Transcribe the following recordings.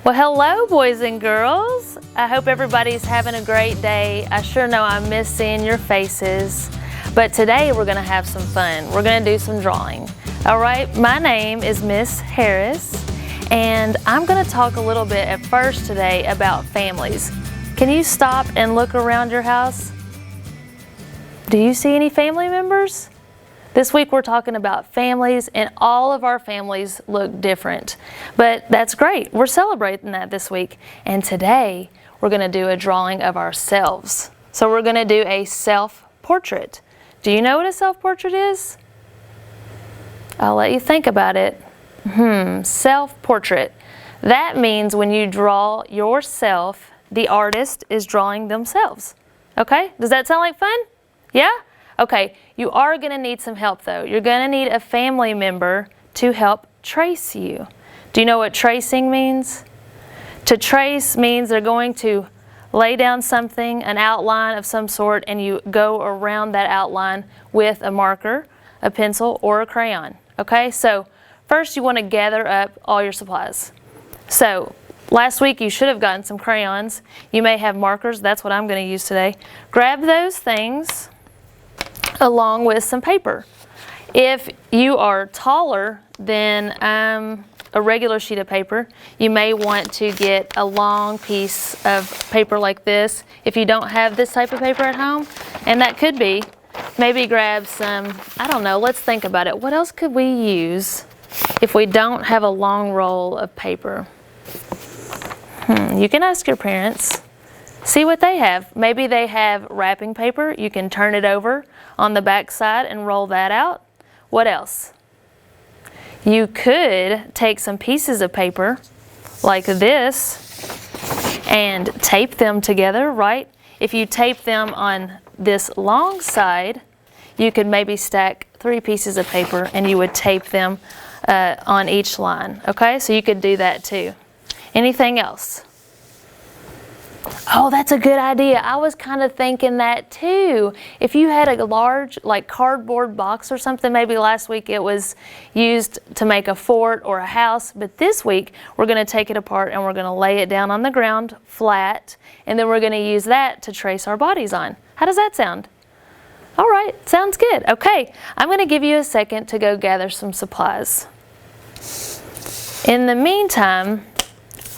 Well, hello, boys and girls. I hope everybody's having a great day. I sure know I miss seeing your faces. But today we're going to have some fun. We're going to do some drawing. All right, my name is Miss Harris, and I'm going to talk a little bit at first today about families. Can you stop and look around your house? Do you see any family members? This week we're talking about families, and all of our families look different. But that's great. We're celebrating that this week. And today we're going to do a drawing of ourselves. So we're going to do a self-portrait. Do you know what a self-portrait is? I'll let you think about it. Self-portrait. That means when you draw yourself, the artist is drawing themselves. Okay? Does that sound like fun? Yeah? Okay, you are going to need some help though. You're going to need a family member to help trace you. Do you know what tracing means? To trace means they're going to lay down something, an outline of some sort, and you go around that outline with a marker, a pencil, or a crayon. Okay, so first you want to gather up all your supplies. So last week you should have gotten some crayons. You may have markers. That's what I'm going to use today. Grab those things along with some paper. If you are taller than a regular sheet of paper, you may want to get a long piece of paper like this if you don't have this type of paper at home. And that could be, maybe grab some, I don't know, let's think about it. What else could we use if we don't have a long roll of paper? You can ask your parents. See what they have. Maybe they have wrapping paper. You can turn it over on the back side and roll that out. What else? You could take some pieces of paper like this and tape them together, right? If you tape them on this long side, you could maybe stack 3 pieces of paper and you would tape them on each line. Okay, so you could do that too. Anything else? Oh, that's a good idea. I was kind of thinking that too. If you had a large like cardboard box or something, maybe last week it was used to make a fort or a house, but this week we're going to take it apart and we're going to lay it down on the ground flat, and then we're going to use that to trace our bodies on. How does that sound? All right, sounds good. Okay, I'm going to give you a second to go gather some supplies. In the meantime,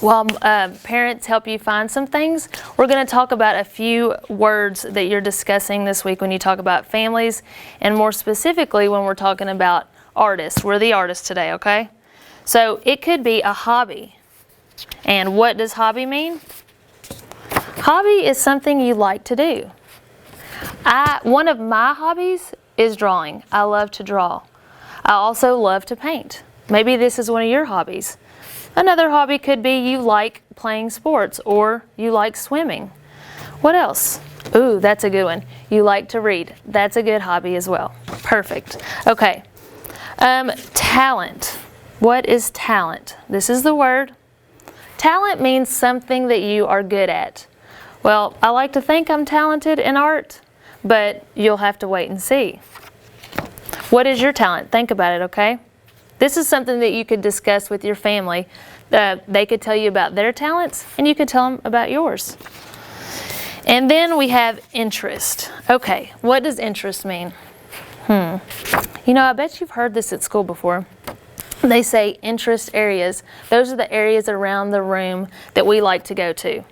while parents help you find some things, we're going to talk about a few words that you're discussing this week when you talk about families, and more specifically when we're talking about artists. We're the artists today, okay? So it could be a hobby. And what does hobby mean? Hobby is something you like to do. One of my hobbies is drawing. I love to draw. I also love to paint. Maybe this is one of your hobbies. Another hobby could be you like playing sports or you like swimming. What else? Ooh, that's a good one. You like to read. That's a good hobby as well. Perfect. Okay. Talent. What is talent? This is the word. Talent means something that you are good at. Well, I like to think I'm talented in art, but you'll have to wait and see. What is your talent? Think about it, okay? This is something that you could discuss with your family. They could tell you about their talents, and you could tell them about yours. And then we have interest. Okay, what does interest mean? You know, I bet you've heard this at school before. They say interest areas. Those are the areas around the room that we like to go to.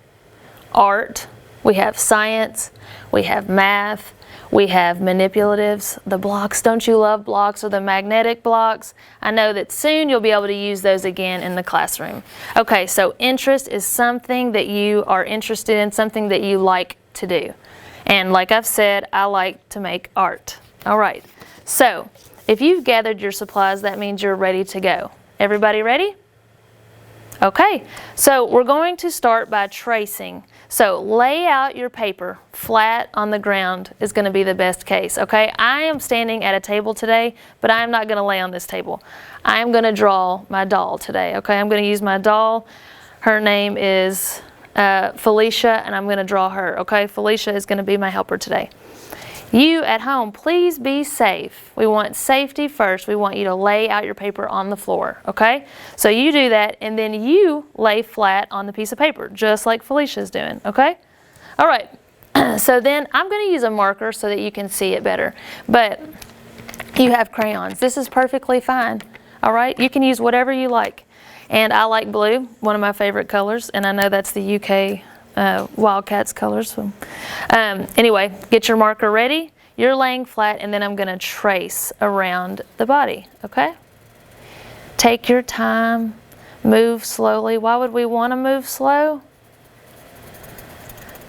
Art, we have science, we have math, we have manipulatives, the blocks. Don't you love blocks, or the magnetic blocks? I know that soon you'll be able to use those again in the classroom. Okay, so interest is something that you are interested in, something that you like to do. And like I've said, I like to make art. All right, so if you've gathered your supplies, that means you're ready to go. Everybody ready? Okay, so we're going to start by tracing. So lay out your paper flat on the ground is going to be the best case, okay? I am standing at a table today, but I am not going to lay on this table. I am going to draw my doll today, okay? I'm going to use my doll. Her name is Felicia, and I'm going to draw her, okay? Felicia is going to be my helper today. You at home, please be safe. We want safety first. We want you to lay out your paper on the floor, okay? So you do that, and then you lay flat on the piece of paper, just like Felicia's doing, okay? All right, so then I'm going to use a marker so that you can see it better. But you have crayons. This is perfectly fine, all right? You can use whatever you like. And I like blue, one of my favorite colors, and I know that's the UK Wildcats colors. So, anyway, get your marker ready. You're laying flat, and then I'm going to trace around the body, okay? Take your time, move slowly. Why would we want to move slow?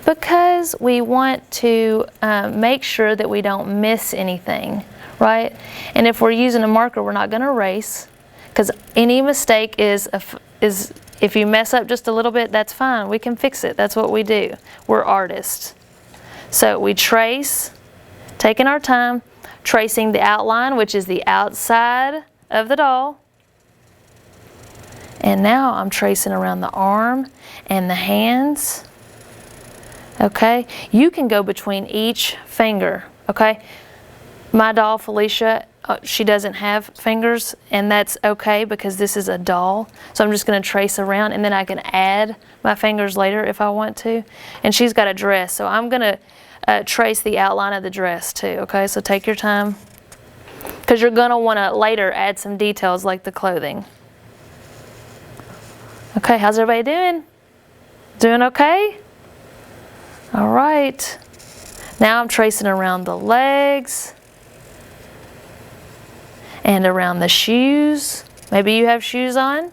Because we want to make sure that we don't miss anything, right? And if we're using a marker, we're not going to erase, because any mistake is if you mess up just a little bit, that's fine. We can fix it. That's what we do. We're artists. So we trace, taking our time, tracing the outline, which is the outside of the doll. And now I'm tracing around the arm and the hands. Okay? You can go between each finger. Okay? My doll, Felicia, she doesn't have fingers, and that's okay because this is a doll. So I'm just going to trace around, and then I can add my fingers later if I want to. And she's got a dress, so I'm going to trace the outline of the dress too. Okay, so take your time, because you're going to want to later add some details like the clothing. Okay, how's everybody doing? Doing okay? All right. Now I'm tracing around the legs and around the shoes. Maybe you have shoes on.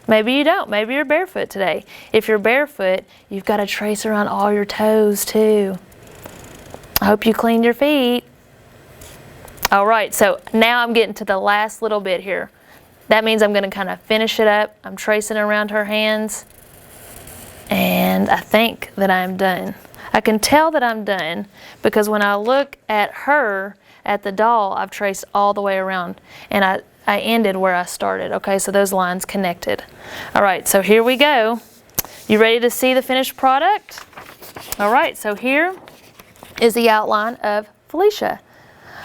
Maybe you don't. Maybe you're barefoot today. If you're barefoot, you've got to trace around all your toes too. I hope you cleaned your feet. All right, so now I'm getting to the last little bit here. That means I'm going to kind of finish it up. I'm tracing around her hands, and I think that I'm done. I can tell that I'm done because when I look at her, at the doll, I've traced all the way around, and I ended where I started. Okay, so those lines connected. All right, so here we go. You ready to see the finished product? All right, so here is the outline of Felicia.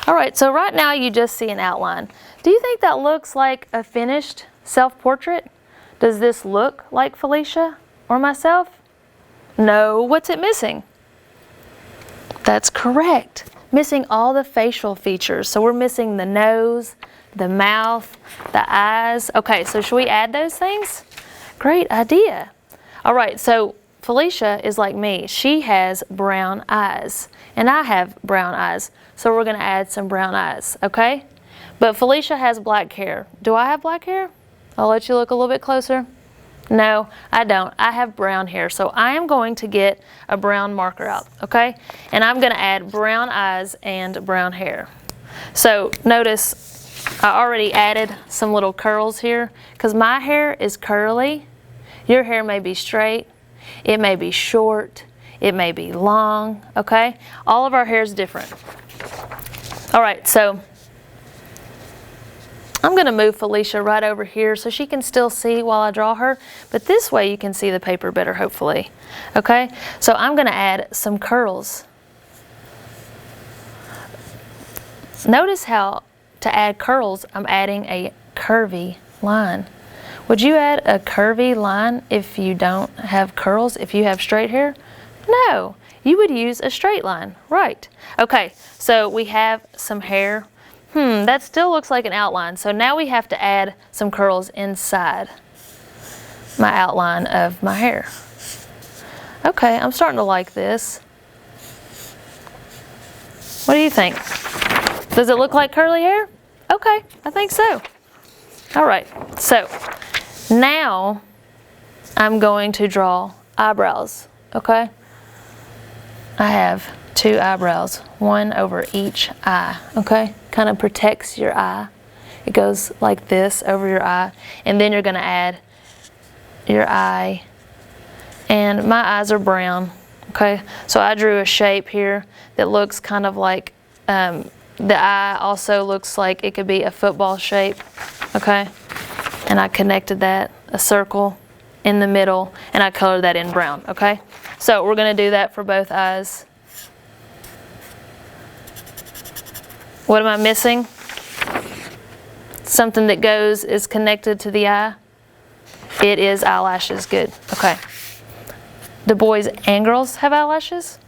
All right, so right now you just see an outline. Do you think that looks like a finished self-portrait? Does this look like Felicia or myself? No. What's it missing? That's correct. Missing all the facial features. So we're missing the nose, the mouth, the eyes. Okay, so should we add those things? Great idea. All right, so Felicia is like me. She has brown eyes, and I have brown eyes. So we're going to add some brown eyes, okay? But Felicia has black hair. Do I have black hair? I'll let you look a little bit closer. No, I don't. I have brown hair. So I am going to get a brown marker out, okay? And I'm going to add brown eyes and brown hair. So notice I already added some little curls here because my hair is curly. Your hair may be straight. It may be short. It may be long, okay? All of our hair is different. All right, so I'm going to move Felicia right over here so she can still see while I draw her, but this way you can see the paper better, hopefully. Okay, so I'm going to add some curls. Notice how to add curls, I'm adding a curvy line. Would you add a curvy line if you don't have curls, if you have straight hair? No, you would use a straight line, right. Okay, so we have some hair. That still looks like an outline. So now we have to add some curls inside my outline of my hair. Okay, I'm starting to like this. What do you think? Does it look like curly hair? Okay, I think so. All right, so now I'm going to draw eyebrows, okay? I have 2 eyebrows, 1 over each eye, okay? Kind of protects your eye. It goes like this over your eye, and then you're going to add your eye. And my eyes are brown, okay? So I drew a shape here that looks kind of like, the eye also looks like it could be a football shape, okay? And I connected that, a circle in the middle, and I colored that in brown, okay? So we're going to do that for both eyes. What am I missing? Something that is connected to the eye. It is eyelashes. Good. Okay. Do boys and girls have eyelashes?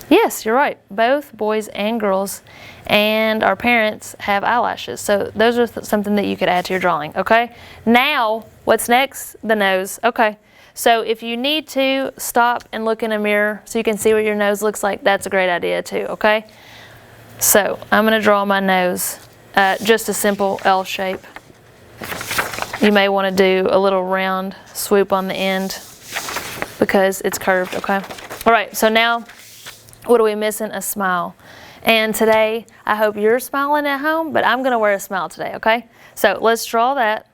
Yes, you're right. Both boys and girls and our parents have eyelashes. So those are something that you could add to your drawing, okay? Now, what's next? The nose. Okay. So if you need to, stop and look in a mirror so you can see what your nose looks like. That's a great idea too, okay? So I'm going to draw my nose, just a simple L shape. You may want to do a little round swoop on the end because it's curved, okay? All right, so now what are we missing? A smile. And today, I hope you're smiling at home, but I'm going to wear a smile today, okay? So let's draw that.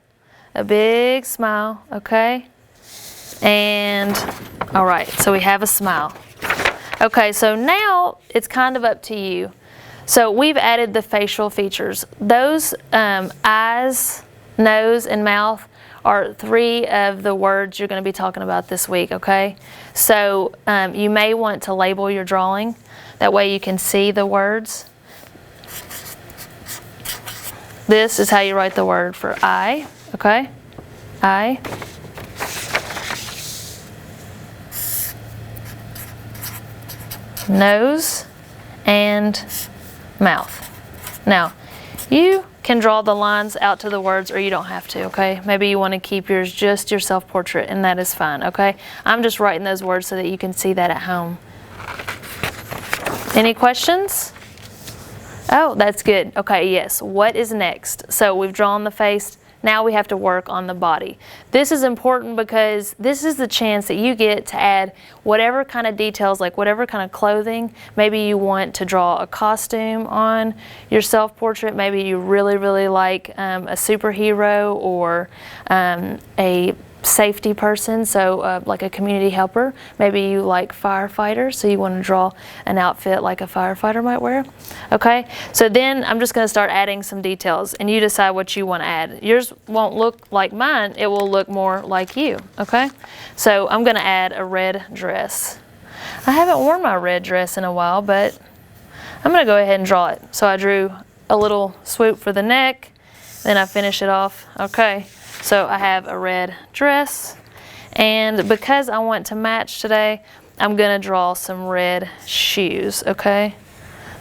A big smile, okay? And, all right, so we have a smile. Okay, so now it's kind of up to you. So we've added the facial features. Those eyes, nose, and mouth are 3 of the words you're going to be talking about this week, okay? So you may want to label your drawing. That way you can see the words. This is how you write the word for eye, okay? Eye. Nose and mouth. Now, you can draw the lines out to the words or you don't have to, okay? Maybe you want to keep yours just your self-portrait and that is fine, okay? I'm just writing those words so that you can see that at home. Any questions? Oh, that's good. Okay, yes. What is next? So we've drawn the face. Now we have to work on the body. This is important because this is the chance that you get to add whatever kind of details, like whatever kind of clothing. Maybe you want to draw a costume on your self-portrait. Maybe you really, really like a superhero or a safety person, so like a community helper. Maybe you like firefighters, so you want to draw an outfit like a firefighter might wear. Okay, so then I'm just going to start adding some details and you decide what you want to add. Yours won't look like mine, it will look more like you. Okay, so I'm going to add a red dress. I haven't worn my red dress in a while, but I'm going to go ahead and draw it. So I drew a little swoop for the neck, then I finish it off. Okay, so I have a red dress, and because I want to match today, I'm going to draw some red shoes, okay?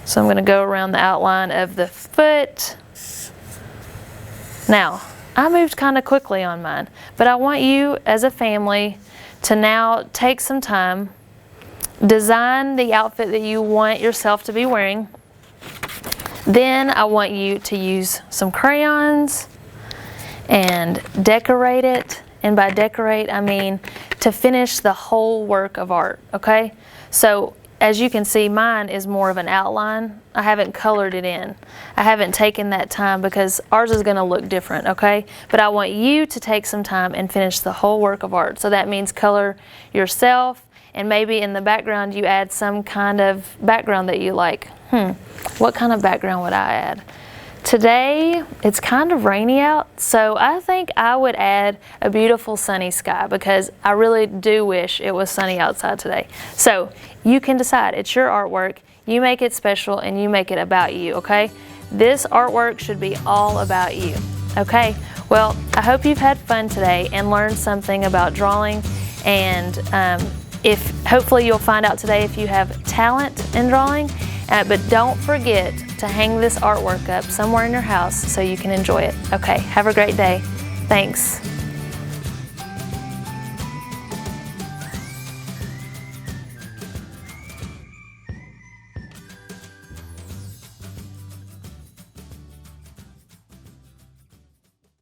So I'm going to go around the outline of the foot. Now, I moved kind of quickly on mine, but I want you as a family to now take some time, design the outfit that you want yourself to be wearing. Then I want you to use some crayons and decorate it. And by decorate, I mean to finish the whole work of art, okay? So as you can see, mine is more of an outline. I haven't colored it in. I haven't taken that time because ours is gonna look different, okay? But I want you to take some time and finish the whole work of art. So that means color yourself, and maybe in the background you add some kind of background that you like. What kind of background would I add? Today, it's kind of rainy out, so I think I would add a beautiful sunny sky because I really do wish it was sunny outside today. So you can decide. It's your artwork. You make it special and you make it about you, okay? This artwork should be all about you, okay? Well, I hope you've had fun today and learned something about drawing, and hopefully you'll find out today if you have talent in drawing. But don't forget to hang this artwork up somewhere in your house so you can enjoy it. Okay, have a great day. Thanks.